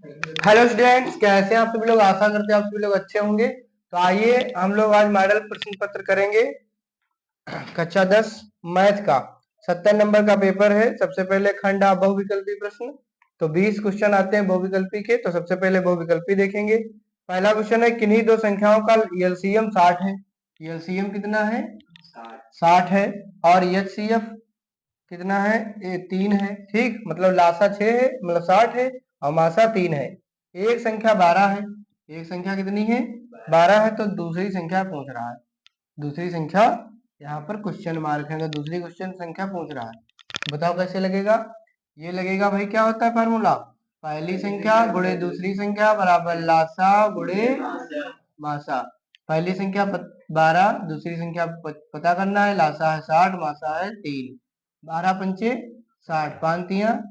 Hello students, कैसे हैं आप सभी लोग। आशा करते हैं आप सभी लोग अच्छे होंगे। तो आइए हम लोग आज मॉडल प्रश्न पत्र करेंगे। कक्षा 10 मैथ का 70 नंबर का पेपर है। सबसे पहले खंड आ बहुविकल्पी प्रश्न। तो 20 क्वेश्चन आते हैं बहुविकल्पी के। तो सबसे पहले बहुविकल्पी देखेंगे। पहला क्वेश्चन है, किन्हीं दो संख्याओं का एलसीएम 60 है। एलसीएम कितना है? 60 है। और एचसीएफ कितना है? ये 3 है। ठीक, मतलब लासा 6 है, मतलब 60 है और मासा 3 है। एक संख्या 12 है। एक संख्या कितनी है? 12 है। तो दूसरी संख्या पूछ रहा है। दूसरी संख्या, यहाँ पर क्वेश्चन मार्क है, तो दूसरी क्वेश्चन संख्या पूछ रहा है। बताओ कैसे लगेगा? ये लगेगा भाई, क्या होता है फार्मूला? पहली संख्या गुणे दूसरी संख्या बराबर लासा गुणे मासा। पहली संख्या 12, दूसरी संख्या पता करना है। लासा है 60, मासा है 3। 12 पंचे 60, 5 तिया,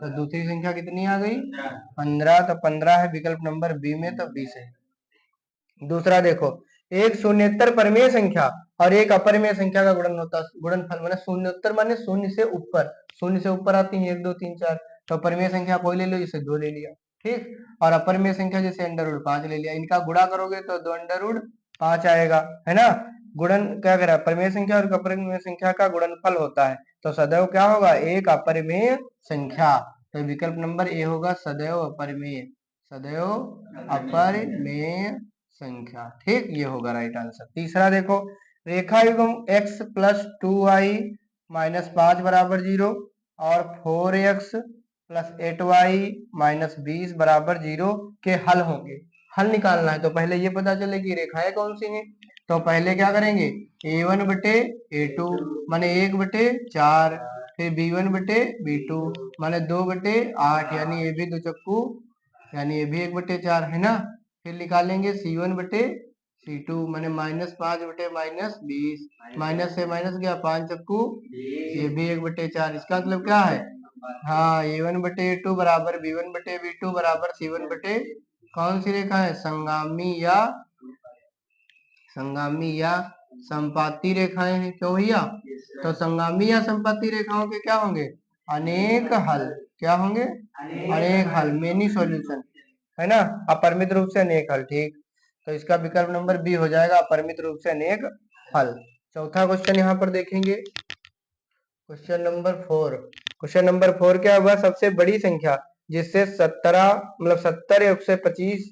तो दूसरी संख्या कितनी आ गई? 15। तो 15 है विकल्प नंबर बी में, तो 20 है। दूसरा देखो, एक शून्येतर परिमेय संख्या और एक अपरिमेय संख्या का गुणन होता है। गुणनफल माने शून्योत्तर माने शून्य से ऊपर। शून्य से ऊपर आती है 1 2 3 4। तो परिमेय संख्या कोई ले लो, जैसे 2 ले लिया। ठीक, और अपरिमेय संख्या जैसे अंडर 5 ले लिया। इनका गुणा करोगे तो 2 अंडर 5 आएगा, है ना। गुणन क्या करा? परिमेय संख्या और अपरिमेय संख्या का गुणनफल होता है। तो सदैव क्या होगा? एक अपरिमेय संख्या। तो विकल्प नंबर ए होगा सदैव अपरिमेय। सदैव अपरिमेय संख्या। ठीक, ये होगा राइट आंसर। तीसरा देखो, रेखा युग्म x प्लस 2y माइनस 5 बराबर 0 और 4x प्लस 8y माइनस 20 बराबर 0 के हल होंगे। हल निकालना है। तो पहले ये पता चले कि रेखाएं कौन सी हैं। तो पहले क्या करेंगे? a1 बटे a2 माने 1 बटे 4, फिर b1 बटे b2 माने 2 बटे 8, यानी ये भी दो चक्कू, यानी ये भी 1 बटे 4 है ना। फिर निकालेंगे C1 बटे C2 माने माइनस 5 बटे माइनस 20, माइनस से माइनस गया 5 चक्कू, ये भी 1 बटे 4। इसका मतलब क्या है? हाँ, A1 बटे A2 बराबर B1 बटे B2 बराबर C1 बटे, कौन सी रेखा है? संगामी या संपाती रेखाएं हैं। क्यों भैया? तो संगामी या संपाती रेखाओं के क्या होंगे? अनेक हल। क्या होंगे? अनेक हल, मेनी सॉल्यूशन, है ना। अपरिमित रूप से अनेक हल। ठीक, तो इसका विकल्प नंबर बी हो जाएगा, अपरिमित रूप से अनेक हल। चौथा क्वेश्चन यहाँ पर देखेंगे, क्वेश्चन नंबर 4। क्वेश्चन नंबर 4 क्या हुआ? सबसे बड़ी संख्या जिससे 70 या 125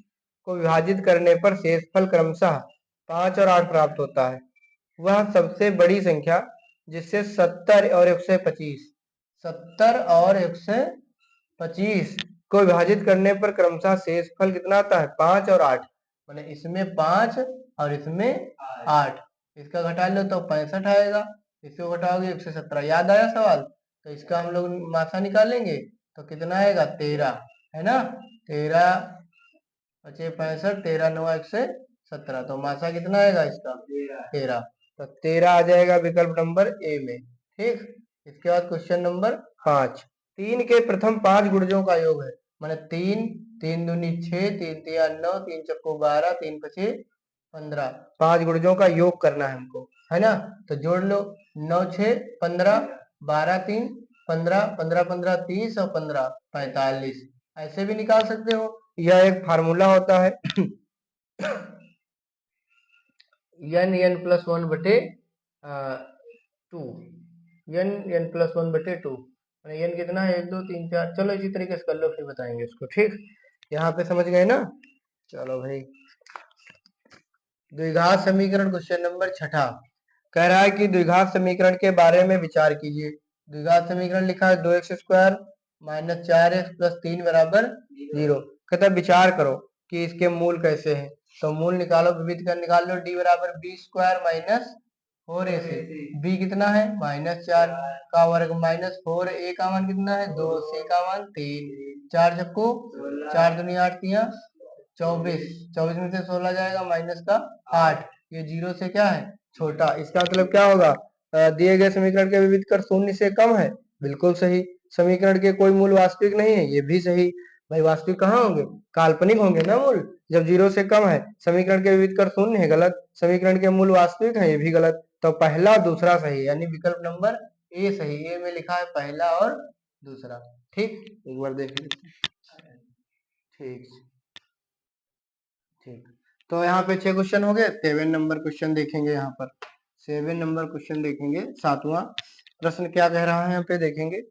को विभाजित करने पर शेषफल क्रमशः 5 और 8 प्राप्त होता है। वह सबसे बड़ी संख्या जिससे 70 और 125 को विभाजित करने पर क्रमशः शेषफल कितना आता है? 5 और 8। मैंने इसमें 5 और इसमें 8, इसका घटा लो तो 65 आएगा। इसको घटाओगे 117। याद आया सवाल? तो इसका हम लोग मासा निकालेंगे तो कितना आएगा? 13, है ना। 13 बचे 65, 13 9 117। तो मासा कितना आएगा इसका? 13। तो 13 आ जाएगा विकल्प नंबर ए में। ठीक, इसके बाद क्वेश्चन नंबर 5। 3 के प्रथम 5 गुणजों का योग है। माने 3, 3 दूनी 6, 3 तिया 9, 3 चक्कू 12, 3 पचे 15। 5 गुणजों का योग करना है हमको, है ना। तो जोड़ लो, 9 6 15, 12 3 15, 15 15 30 और 15 45। ऐसे भी निकाल सकते हो। यह एक फार्मूला होता है n प्लस 1 बटे 2। n प्लस 1 बटे 2। n कितना है? 1 2 3 4। चलो इसी तरीके से कर लो, फिर बताएंगे इसको। ठीक, यहाँ पे समझ गए ना। चलो भाई, द्विघात समीकरण क्वेश्चन नंबर 6 कह रहा है कि द्विघात समीकरण के बारे में विचार कीजिए। द्विघात समीकरण लिखा है 2x square minus 4x plus 3 बराबर 0। कहता है विचार करो कि इसके मूल कैसे हैं। तो मूल निकालो, विविध कर निकाल लो। d बराबर B square minus 4ac। b कितना है? -4 का वर्ग माइनस 4a का मान कितना है? 2, c का मान 3, 4 चक्कू 4 दूनी 8 तिया 24, 24 में से 16 जाएगा माइनस का 8। ये 0 से क्या है? छोटा। इसका मतलब क्या होगा? दिए गए समीकरण के विविध कर 0 से कम है। बिल्कुल सही। समीकरण के कोई मूल वास्तविक नहीं है। ये भी सही। भाई वास्तविक कहाँ होंगे? काल्पनिक होंगे ना मूल, जब 0 से कम है। समीकरण के विविध कर 0 है, गलत। समीकरण के मूल वास्तविक है, ये भी गलत। तो पहला और दूसरा सही, यानी विकल्प नंबर ए सही। ए में लिखा है पहला और दूसरा। ठीक, एक बार देख लीजिए। ठीक ठीक। तो यहाँ पे 6 क्वेश्चन हो गए। 7 नंबर क्वेश्चन देखेंगे। यहाँ पर 7 नंबर क्वेश्चन देखेंगे। 7वां प्रश्न क्या कह रहा है यहाँ पे देखेंगे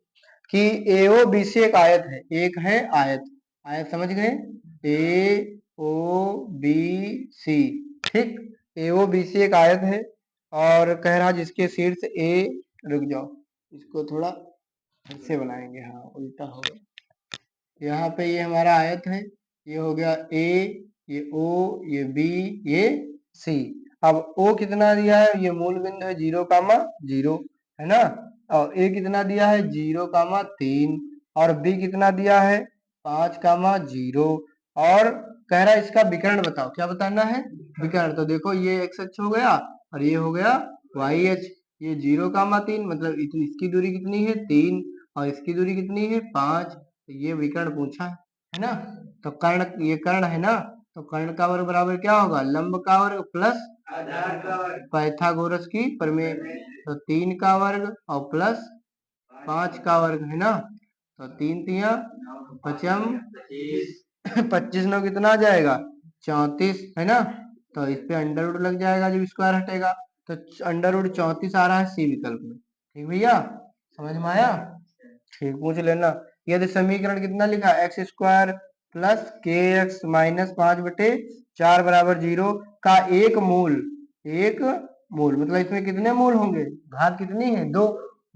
कि एओ बी सी एक आयत है। एक है आयत, आयत समझ गए, ए ओ बी सी। ठीक, एओ बी सी एक आयत है और कह रहा जिसके शीर्ष ए, रुक जाओ इसको थोड़ा फिर से बनाएंगे, हाँ उल्टा होगा। यहाँ पे ये हमारा आयत है, ये हो गया ए, ये ओ, ये बी, ये सी। अब ओ कितना दिया है, ये मूल बिंदु है 0, 0 है ना। और ए कितना दिया है 0, 3 और बी कितना दिया है 5, 0 और कह रहा है इसका विकर्ण बताओ। क्या बताना है, विकर्ण। तो देखो ये एक्स अक्ष हो गया और ये हो गया वाई अक्ष। ये 0, 3 मतलब इतनी इसकी दूरी कितनी है 3 और इसकी दूरी कितनी है 5। ये विकर्ण पूछा है ना। तो कर्ण, ये कर्ण है ना, तो कर्ण का वर्ग बराबर क्या होगा, लंब का वर्ग प्लस पाइथागोरस की प्रमेय। तो 3 का वर्ग और प्लस 5 का वर्ग है ना। तो 3 पचम 25 9 कितना आ जाएगा 34 है ना। तो इस पे अंडर रूट लग जाएगा जब स्क्वायर हटेगा। तो अंडर रूट 34 आ रहा है सी विकल्प में। ठीक भैया, समझ में आया। ठीक, पूछ लेना। यदि समीकरण कितना लिखा, एक्स स्क्वायर प्लस के एक्स माइनस 5/4 बराबर 0 का एक मूल, एक मूल मतलब इसमें कितने मूल होंगे, घात कितनी है 2,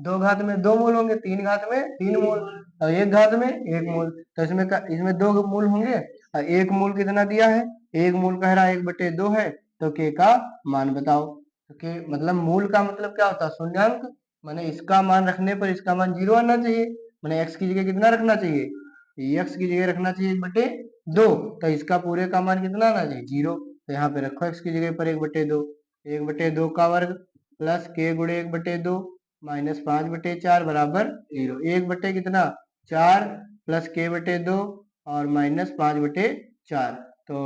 2 घात में 2 मूल होंगे, 3 घात में 3 मूल और 1 घात में 1 मूल। तो इसमें 2 मूल होंगे और 1 मूल कितना दिया है, 1 मूल कह रहा है 1/2 है। तो के का मान बताओ। तो के मतलब मूल का मतलब क्या होता है, शून्यांक। मैंने इसका मान रखने पर इसका मान 0 आना चाहिए। मैंने एक्स की जगह कितना रखना चाहिए, एक्स की जगह रखना चाहिए 1/2। तो इसका पूरे का मान कितना आना चाहिए 0। तो यहाँ पे रखो एक्स की जगह पर 1/2, 1/2 का वर्ग प्लस के गुणे 1/2 माइनस 5/4 बराबर 0। 1 कितना 4 प्लस के/2 और माइनस 5/4। तो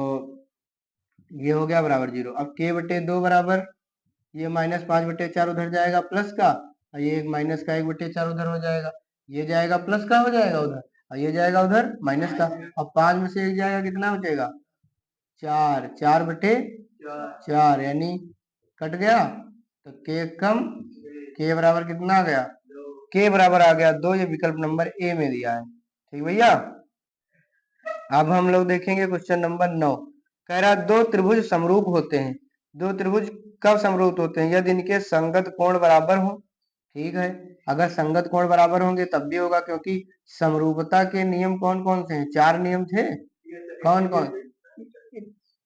ये हो गया बराबर 0। अब के/2 बराबर ये माइनस 5/4 उधर जाएगा प्लस का और ये माइनस का 1/4 उधर हो जाएगा। ये जाएगा प्लस का हो जाएगा उधर और ये जाएगा उधर माइनस का। अब 5 में से 1 जाएगा कितना बचेगा 4, 4/4 यानी कट गया। तो के कम, के बराबर कितना आ गया, के बराबर आ गया 2। ये विकल्प नंबर ए में दिया है। ठीक भैया, अब हम लोग देखेंगे क्वेश्चन नंबर 9। कह रहा दो त्रिभुज समरूप होते हैं। दो त्रिभुज कब समरूप होते हैं, यदि इनके संगत कोण बराबर हो। ठीक है, अगर संगत कोण बराबर होंगे तब भी होगा, क्योंकि समरूपता के नियम कौन कौन से हैं, 4 नियम थे। कौन कौन,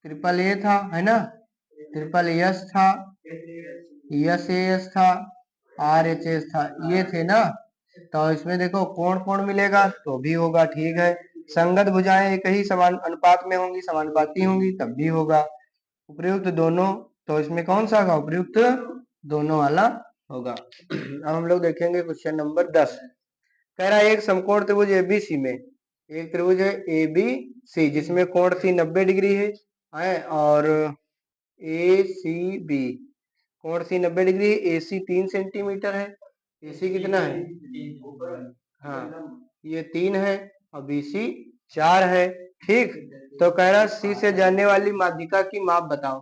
ट्रिपल ए था है ना, ट्रिपल एस था, एस एस था, आर एच एस था, ये थे ना। तो इसमें देखो कोण कोण मिलेगा तो भी होगा। ठीक है, संगत भुजाएं एक ही समान अनुपात में होंगी, समानुपाती होंगी तब भी होगा। उपयुक्त दोनों, तो इसमें कौन सा होगा, उपयुक्त दोनों वाला होगा। अब हम लोग देखेंगे क्वेश्चन नंबर 10। कह रहा है एक समकोण त्रिभुज एबीसी में, एक त्रिभुज है ए बी सी जिसमें कोण सी 90 डिग्री है और ए सी बी, कोण सी 90 डिग्री, ए सी 3 सेंटीमीटर है, ए सी कितना है, हाँ ये 3 है और बी सी 4 है। ठीक, तो कह रहा सी से जाने वाली माध्यिका की माप बताओ।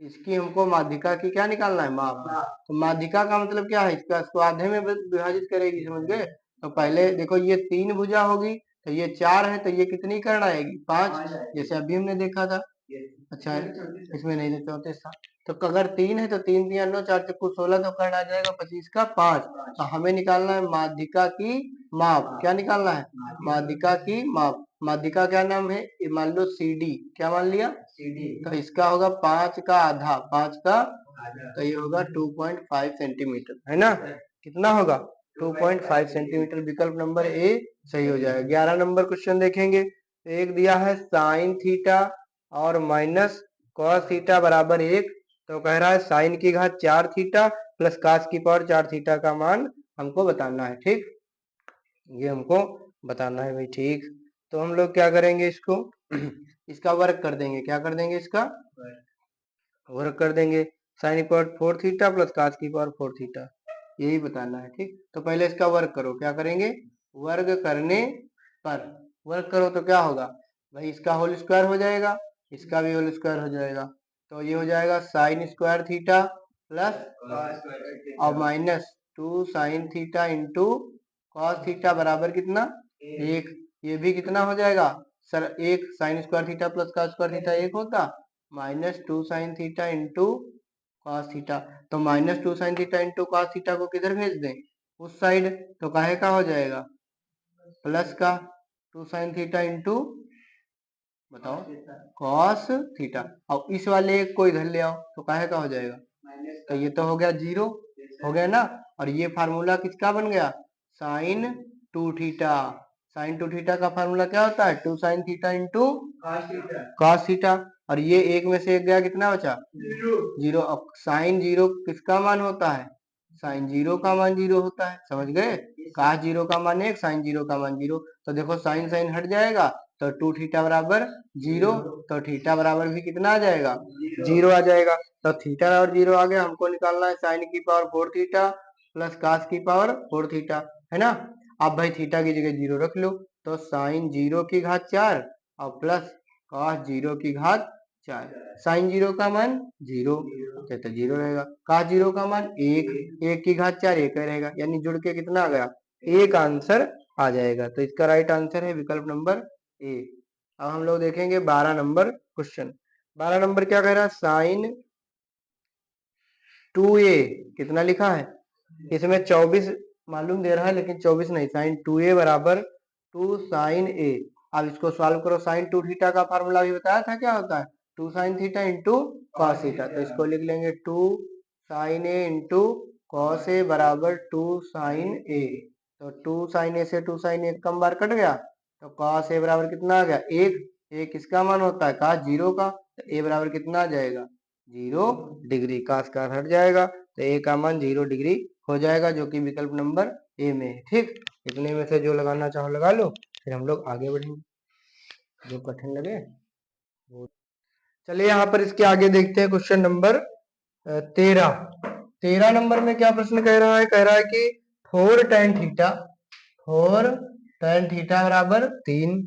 इसकी हमको माध्यिका की क्या निकालना है, माप। तो माध्यिका का मतलब क्या है, इसको आधे में विभाजित करेगी, समझ गए। तो पहले देखो ये 3 भुजा होगी तो ये 4 है, तो ये कितनी कर्ण आएगी 5, जैसे अभी हमने देखा था। अच्छा इसमें नहीं था 34 था। तो अगर 3 है तो 3 3 9 4 चक्कू 16, तो कर्ण आ जाएगा 25 का 5। तो हमें निकालना है माध्यिका की माप। क्या निकालना है, माध्यिका की माप। माध्यिका क्या नाम है, मान लो सी डी, क्या मान लिया CD। तो इसका होगा 5 का आधा, 5 का, तो ये होगा 2.5 सेंटीमीटर है ना। कितना होगा 2.5 सेंटीमीटर। विकल्प नंबर ए सही हो जाएगा। 11 नंबर क्वेश्चन देखेंगे। एक दिया है साइन थीटा और माइनस कॉस थीटा बराबर 1। तो कह रहा है साइन की घात 4 थीटा प्लस कास की पावर 4 थीटा का मान हमको बताना है। ठीक, ये हमको बताना है भाई। ठीक, तो हम लोग क्या करेंगे, इसको इसका वर्क कर देंगे। क्या कर देंगे, इसका वर्क कर देंगे। साइन की पावर 4 थीटा प्लस कास की पावर 4 थीटा, यही बताना है। ठीक, तो पहले इसका वर्क करो। क्या करेंगे, वर्ग करने पर, वर्क करो तो क्या होगा भाई इसका होल स्क्वायर हो जाएगा, इसका भी होल स्क्वायर हो जाएगा, तो ये हो जाएगा साइन स्क्वायर थीटा प्लस और minus 2 sine theta into cos theta बराबर कितना 1। ये भी कितना हो जाएगा sir, 1 sine square theta plus cos square theta 1 होता, minus 2 sine theta into cos theta. तो minus 2 sine theta into cos theta को किधर भेज दें, उस साइड, तो काहे का हो जाएगा प्लस का 2 साइन थीटा इंटू बताओ कॉस थीटा, और इस वाले एक को इधर ले आओ तो काहे का हो जाएगा, तो ये तो हो गया 0, हो गया ना। और ये फार्मूला किसका बन गया, साइन 2 थीटा। साइन 2 थीटा का फार्मूला क्या होता है, 2 sine theta into cos theta. और ये एक में से एक गया, कितना बचा 0। अब साइन 0 किसका मान होता है, साइन 0 का मान 0 होता है, समझ गए। कॉस 0 का मान 1, साइन 0 का मान 0। तो देखो साइन साइन हट जाएगा, तो 2 थीटा बराबर 0, तो थीटा बराबर भी कितना आ जाएगा 0 आ जाएगा। तो थीटा बराबर 0 आ गया, हमको निकालना है साइन की पावर 4 थीटा प्लस कॉस की पावर 4 थीटा, है ना। अब भाई थीटा की जगह 0 रख लो, तो साइन 0 की घात 4 और प्लस कॉस 0 की घात 4। साइन 0 का मान 0, तो 0 रहेगा, कॉस 0 का मान 1, 1 की घात 4 1 रहेगा, यानी जुड़ के कितना आ गया, एक आंसर आ जाएगा। तो इसका राइट आंसर है विकल्प नंबर ए। अब हम लोग देखेंगे 12 नंबर क्वेश्चन। 12 नंबर क्या कह रहा है, साइन 2a कितना लिखा है, इसमें 24 मालूम दे रहा है लेकिन 24 नहीं, साइन 2a बराबर 2 साइन a। अब इसको सॉल्व करो, साइन 2 थीटा का फार्मूला भी बताया था क्या होता है, 2 sine theta into cos theta. तो इसको लिख लेंगे 2 sine a into cos a बराबर 2 साइन a। तो 2 साइन a से 2 साइन a कम बार कट गया, तो कॉस a बराबर कितना आ गया 1। एक किसका मान होता है, कॉस 0 का, तो a बराबर कितना आ जाएगा 0 डिग्री, कॉस का हट जाएगा, तो a का मान 0 डिग्री हो जाएगा, जो कि विकल्प नंबर ए में है। ठीक, इतने में से जो लगाना चाहो लगा लो, फिर हम लोग आगे बढ़ेंगे, जो कठिन लगे वो। चलिए यहाँ पर इसके आगे देखते हैं क्वेश्चन नंबर 13। 13 नंबर में क्या प्रश्न कह रहा है, कह रहा है कि 4 tan थीटा, 4 tan थीटा बराबर 3।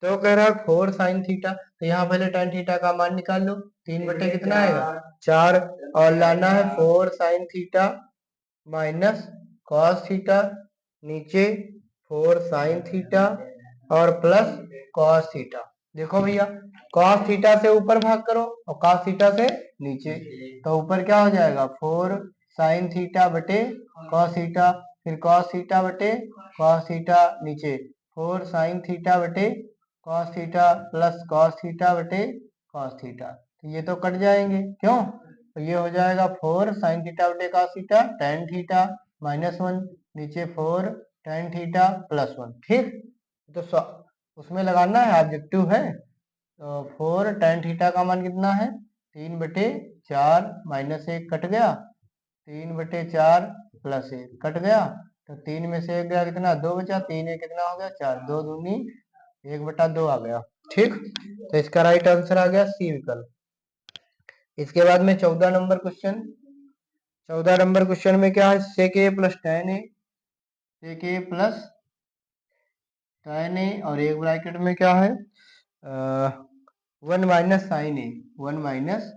तो कह रहा है 4 sin थीटा, तो यहाँ पहले tan थीटा का मान निकाल लो, 3 बटे कितना आएगा 4, और लाना है 4 sin theta minus cos theta, नीचे 4 साइन थीटा और प्लस कॉस थीटा। देखो भैया, कॉस थीटा से ऊपर भाग करो और कॉस थीटा से नीचे, तो ऊपर क्या हो जाएगा 4 साइन थीटा बटे कॉस थीटा, फिर कॉस थीटा बटे कॉस थीटा, नीचे 4 साइन थीटा बटे cos theta plus cos theta बटे कॉस थीटा। तो ये तो कट जाएंगे, क्यों, तो ये हो जाएगा 4 साइन थीटा बटे cos theta tan theta minus 1, नीचे 4 tan थीटा प्लस 1। ठीक, तो उसमें लगाना है, ऑब्जेक्टिव है, तो 4 tan थीटा का मान कितना है 3 बटे 4 माइनस 1 कट गया, 3 बटे 4 प्लस 1 कट गया, तो 3 में से 1 गया कितना 2 बचा, 3 एक कितना हो गया 4, 2 दूनी 1/2 आ गया। ठीक, तो इसका राइट आंसर आ गया सी विकल्प। इसके बाद में 14 नंबर क्वेश्चन। 14 नंबर क्वेश्चन में क्या है, सेक ए प्लस tan ए, सेक ए प्लस tan ए, और एक ब्रैकेट में क्या है 1 माइनस साइन ए, 1 माइनस,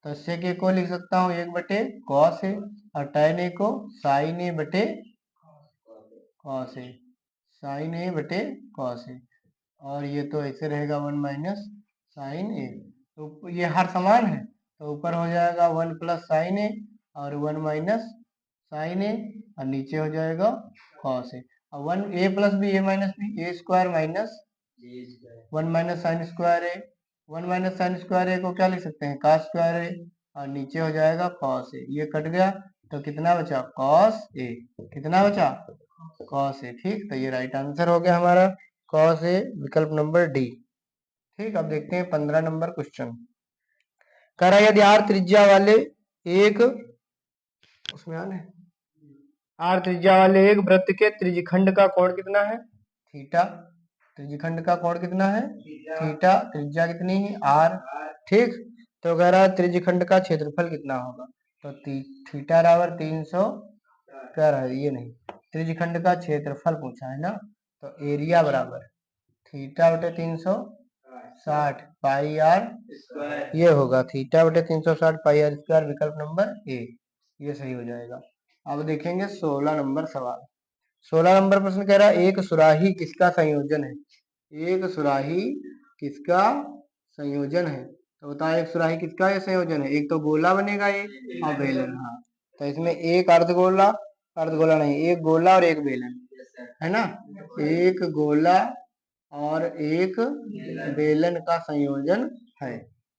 तो सेक ए को लिख सकता हूँ 1 बटे कॉस ए, और tan ए को साइन ए बटे कॉस ए, साइन ए बटे कॉस ए, और ये तो ऐसे रहेगा 1 माइनस साइन ए, तो ये हर समान है, तो ऊपर हो जाएगा 1 प्लस साइन ए और 1 माइनस साइन ए, और नीचे हो जाएगा कॉस ए, और 1 A plus B A minus B, A square minus 1 minus sine square A, 1 minus sine square A को क्या लिख सकते हैं कॉस स्क्वायर ए, और नीचे हो जाएगा कॉस ए, ये कट गया, तो कितना बचा कॉस ए, कितना बचा कॉस ए। ठीक, तो ये राइट आंसर हो गया हमारा कॉस ए, विकल्प नंबर डी। ठीक, अब देखते हैं 15 नंबर क्वेश्चन। कह रहा है यदि आर त्रिज्या वाले एक, उसमें आने आर त्रिज्या वाले एक वृत्त के त्रिज्यखंड का कोण कितना है थीटा, त्रिज्यखंड का कोण कितना है थीटा, त्रिज्या कितनी है आर। ठीक, तो कह रहा है त्रिज्यखंड का क्षेत्रफल कितना होगा, तो थीटा बराबर 300, कह रहा है ये नहीं, त्रिज्यखंड का क्षेत्रफल पूछा है ना, तो एरिया बराबर थीटा बटे 360 पाई आर ये होगा थीटा बटे 360 पाई आर स्क्वायर, विकल्प नंबर ए, ये सही हो जाएगा। अब देखेंगे 16 नंबर सवाल। 16 नंबर प्रश्न कह रहा है एक सुराही किसका संयोजन है? एक सुराही किसका संयोजन है? तो बताओ एक सुराही किसका ये संयोजन है? एक तो गोला बनेगा ये और बेलन। हाँ, तो इसमें एक अर्धगोला नहीं, एक गोला और एक बेलन है ना, एक गोला और एक बेलन का संयोजन है।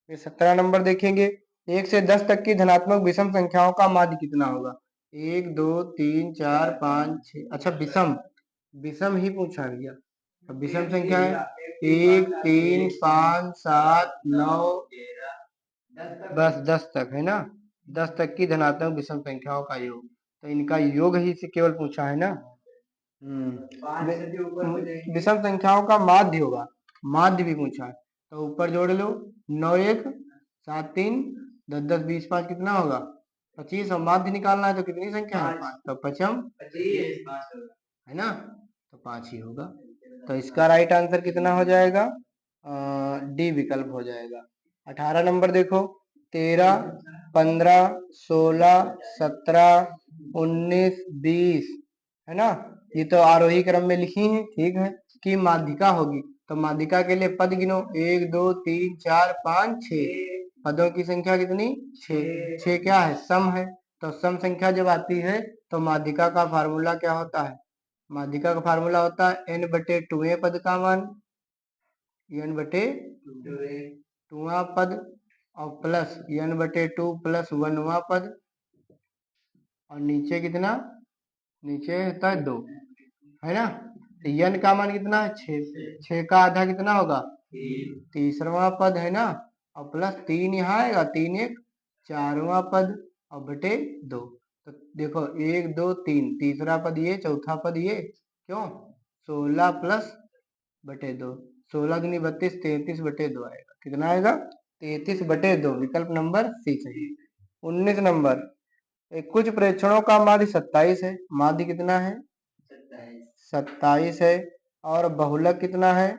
फिर 17 नंबर देखेंगे 1 से 10 तक की धनात्मक विषम संख्याओं का माध्य कितना होगा? 1 2 3 4 5 6। अच्छा विषम, विषम ही पूछा गया। अब विषम संख्या है 1 3 5 7 9 बस 10 तक है ना, 10 तक की धनात्मक विषम संख्याओं का योग, तो इनका योग ही से केवल पूछा है ना। विषम संख्याओं का माध्य होगा, माध्य भी पूछा है, तो ऊपर जोड़ लो 9 1 7 3 10 10 20 5 कितना होगा 25, और माध्य निकालना है तो कितनी संख्या है 5, तो पचम है ना, तो 5 ही होगा। तो इसका राइट आंसर कितना हो जाएगा? डी विकल्प हो जाएगा। 18 नंबर देखो 13 15 16 17 19 20 है ना, ये तो आरोही क्रम में लिखी है, ठीक है, कि माध्यिका होगी। तो माध्यिका के लिए पद गिनो 1 2 3 4 5 6, पदों की संख्या कितनी 6, 6 क्या है सम है, तो सम संख्या जब आती है तो माध्यिका का फार्मूला क्या होता है? माध्यिका का फार्मूला होता है n बटे 2 पद का मान, n बटे 2 पद और प्लस n बटे 2 प्लस 1वां पद, और नीचे कितना, नीचे होता है 2 है ना, तो n का मान कितना है 6, 6 का आधा कितना होगा तीसरवा पद है ना, और प्लस 3 यहाँ आएगा 3 1 4वां पद और बटे 2। तो देखो 1 2 3 तीसरा पद ये, चौथा पद ये, क्यों 16 प्लस बटे 2, 16 दूनी 32 33 बटे 2 आएगा, कितना आएगा 33 बटे 2, विकल्प नंबर सी सही। 19 नंबर कुछ प्रेक्षणों का माध्य 27 है, माध्य कितना है 27 है, और बहुलक कितना है,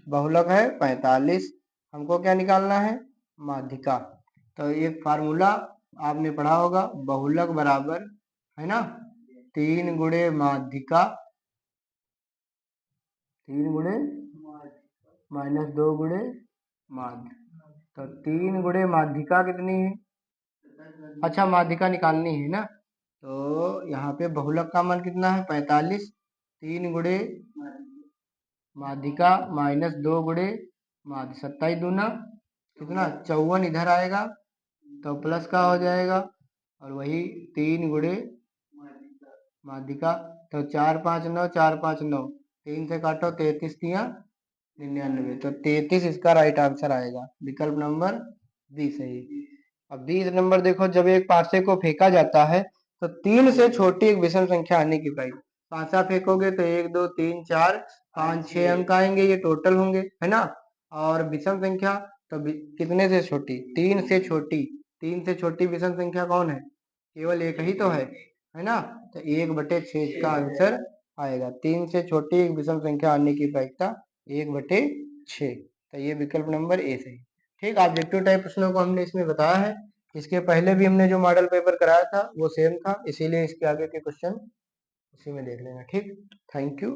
बहुलक है 45, हमको क्या निकालना है माध्यिका। तो एक फार्मूला आपने पढ़ा होगा, बहुलक बराबर है ना 3 गुणे माध्यिका, 3 गुणे माइनस 2 गुणे माध्य, तो 3 गुणे माध्यिका कितनी है, अच्छा माध्यिका निकालनी है ना, तो यहाँ पे बहुलक का मान कितना है 45, 3 गुणे माध्यिका माइनस 2 गुणे माध्य, 27 दूना कितना 54 इधर आएगा, तो प्लस का हो जाएगा, और वही 3 गुणे माध्यिका, तो 4 5 9 4 5 9, 3 से काटो 33 तिया 99, तो 33 इसका राइट आंसर आएगा, विकल्प नंबर बी सही। अब 20 नंबर देखो जब एक पासे को फेंका जाता है तो 3 से छोटी एक विषम संख्या आने की पाई, पासा फेंकोगे तो 1 2 3 4 5 6 अंक आएंगे, ये टोटल होंगे है ना, और विषम संख्या तो कितने से छोटी 3 से छोटी, 3 से छोटी विषम संख्या कौन है, केवल एक ही तो है ना, तो 1/6 इसका आंसर आएगा, 3 से छोटी एक विषम संख्या आने की प्रायिकता 1/6, तो ये विकल्प नंबर ए सही। ठीक, ऑब्जेक्टिव टाइप प्रश्नों को हमने इसमें बताया है, इसके पहले भी हमने जो मॉडल पेपर कराया था वो सेम था, इसीलिए इसके आगे के क्वेश्चन उसी में देख लेना। ठीक, थैंक यू।